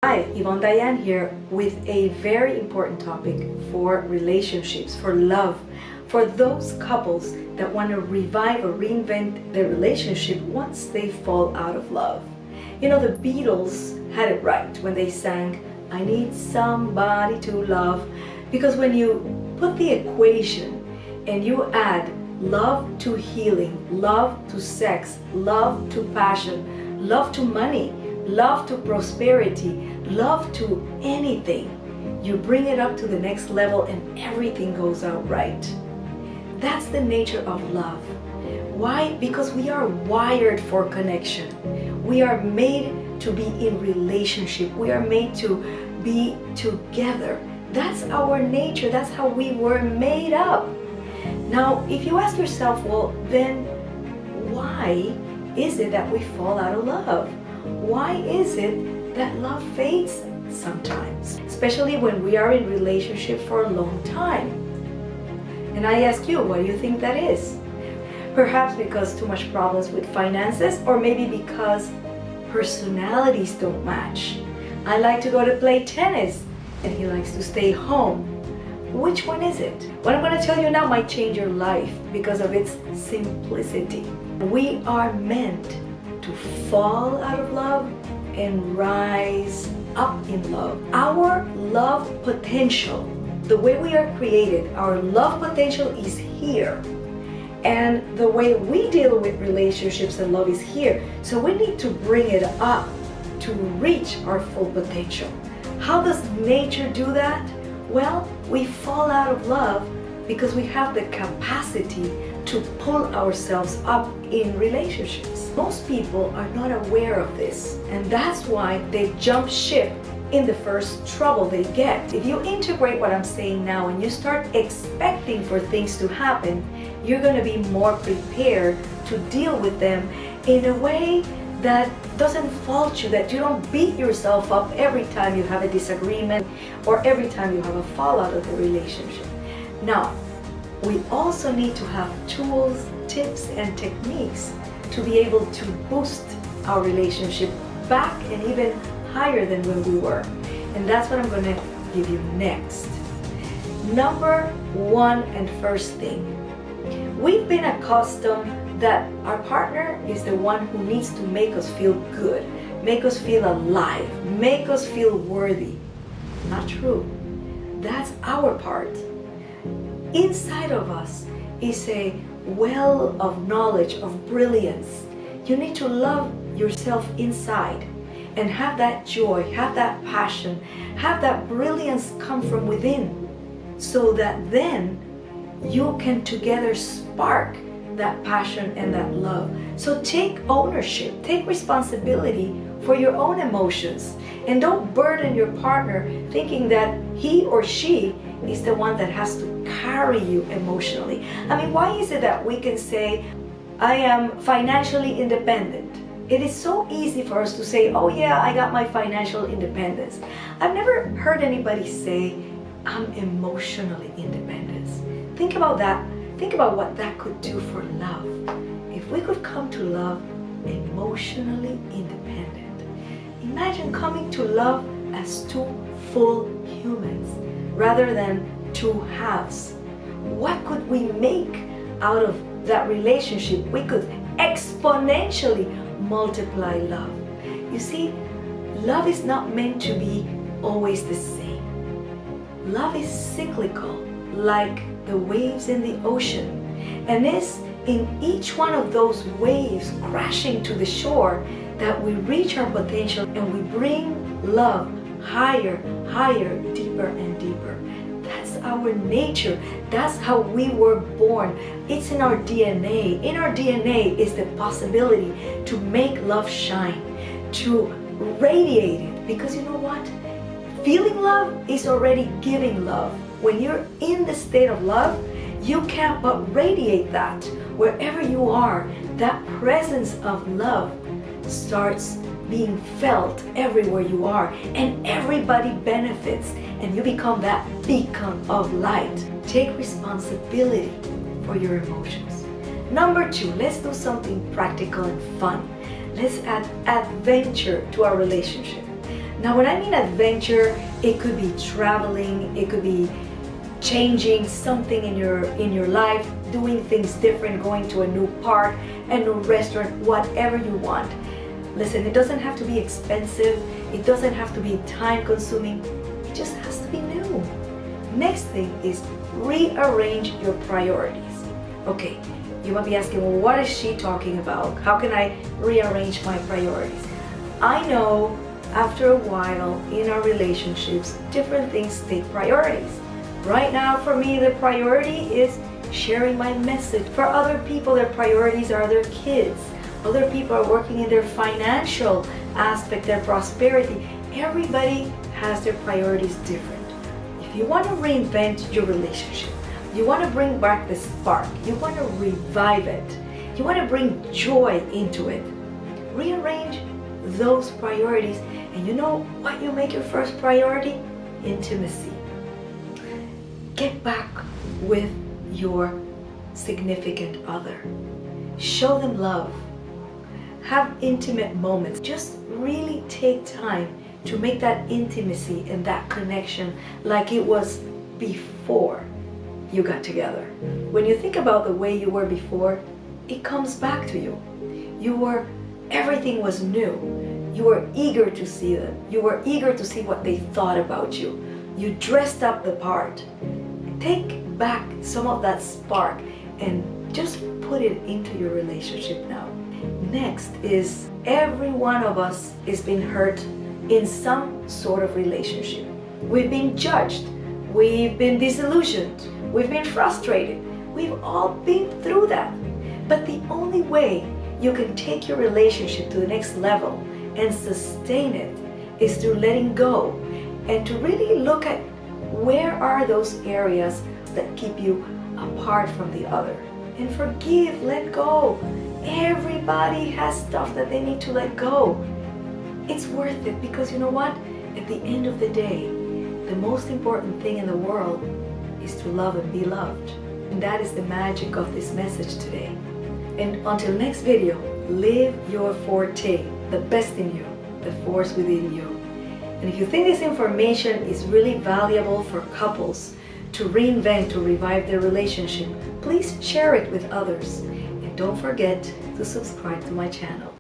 Hi, Yvonne Diane here with a very important topic for relationships, for love, for those couples that want to revive or reinvent their relationship once they fall out of love. You know, the Beatles had it right when they sang, "I need somebody to love," because when you put the equation and you add love to healing, love to sex, love to passion, love to money, love to prosperity, love to anything, you bring it up to the next level and everything goes out right. That's the nature of love. Why? Because we are wired for connection. We are made to be in relationship. We are made to be together. That's our nature. That's how we were made up. Now, if you ask yourself, well, then why is it that we fall out of love? Why is it that love fades sometimes, especially when we are in relationship for a long time? And I ask you, what do you think that is? Perhaps because too much problems with finances, or maybe because personalities don't match. I like to go to play tennis and he likes to stay home. Which one is it? What I'm going to tell you now might change your life because of its simplicity. We are meant to fall out of love and rise up in love. Our love potential, the way we are created, our love potential is here. And the way we deal with relationships and love is here. So we need to bring it up to reach our full potential. How does nature do that? Well, we fall out of love because we have the capacity to pull ourselves up in relationships. Most people are not aware of this, and that's why they jump ship in the first trouble they get. If you integrate what I'm saying now and you start expecting for things to happen, you're going to be more prepared to deal with them in a way that doesn't fault you, that you don't beat yourself up every time you have a disagreement or every time you have a fallout of the relationship. Now, we also need to have tools, tips, and techniques to be able to boost our relationship back and even higher than when we were. And that's what I'm going to give you next. Number one and first thing, we've been accustomed that our partner is the one who needs to make us feel good, make us feel alive, make us feel worthy. Not true. That's our part. Inside of us is a well of knowledge, of brilliance. You need to love yourself inside and have that joy, have that passion, have that brilliance come from within, so that then you can together spark that passion and that love. So take ownership, take responsibility for your own emotions, and don't burden your partner thinking that he or she is the one that has to carry you emotionally. I mean, why is it that we can say, I am financially independent? It is so easy for us to say, oh yeah, I got my financial independence. I've never heard anybody say, I'm emotionally independent. Think about that. Think about what that could do for love. If we could come to love emotionally independent. Imagine coming to love as two full humans rather than two halves. What could we make out of that relationship? We could exponentially multiply love. You see, love is not meant to be always the same. Love is cyclical, like the waves in the ocean, and it's in each one of those waves crashing to the shore that we reach our potential and we bring love higher, higher, deeper and deeper. That's our nature. That's how we were born. It's in our DNA. In our DNA is the possibility to make love shine, to radiate it, because you know what? Feeling love is already giving love. When you're in the state of love, you can't but radiate that. Wherever you are, that presence of love starts being felt everywhere you are, and everybody benefits, and you become that beacon of light. Take responsibility for your emotions. Number two, let's do something practical and fun. Let's add adventure to our relationship. Now, when I mean adventure, it could be traveling, it could be changing something in your life, doing things different, going to a new park, a new restaurant, whatever you want. Listen, it doesn't have to be expensive, it doesn't have to be time consuming, it just has to be new. Next thing is rearrange your priorities. Okay, you might be asking, well, what is she talking about? How can I rearrange my priorities? I know after a while in our relationships, different things take priorities. Right now, for me, the priority is sharing my message. For other people, their priorities are their kids. Other people are working in their financial aspect, their prosperity. Everybody has their priorities different. If you want to reinvent your relationship, you want to bring back the spark, you want to revive it, you want to bring joy into it, rearrange those priorities. And you know what you make your first priority? Intimacy. Get back with your significant other. Show them love. Have intimate moments. Just really take time to make that intimacy and that connection like it was before you got together. When you think about the way you were before, it comes back to you. Everything was new. You were eager to see them. You were eager to see what they thought about you. You dressed up the part. Take back some of that spark and just put it into your relationship now. Next is every one of us is being hurt in some sort of relationship. We've been judged. We've been disillusioned. We've been frustrated. We've all been through that. But the only way you can take your relationship to the next level and sustain it is through letting go and to really look at where are those areas that keep you apart from the other. And forgive, let go. Everybody has stuff that they need to let go. It's worth it because you know what? At the end of the day, the most important thing in the world is to love and be loved. And that is the magic of this message today. And until next video, live your forte, the best in you, the force within you. And if you think this information is really valuable for couples to reinvent, to revive their relationship, please share it with others. And don't forget to subscribe to my channel.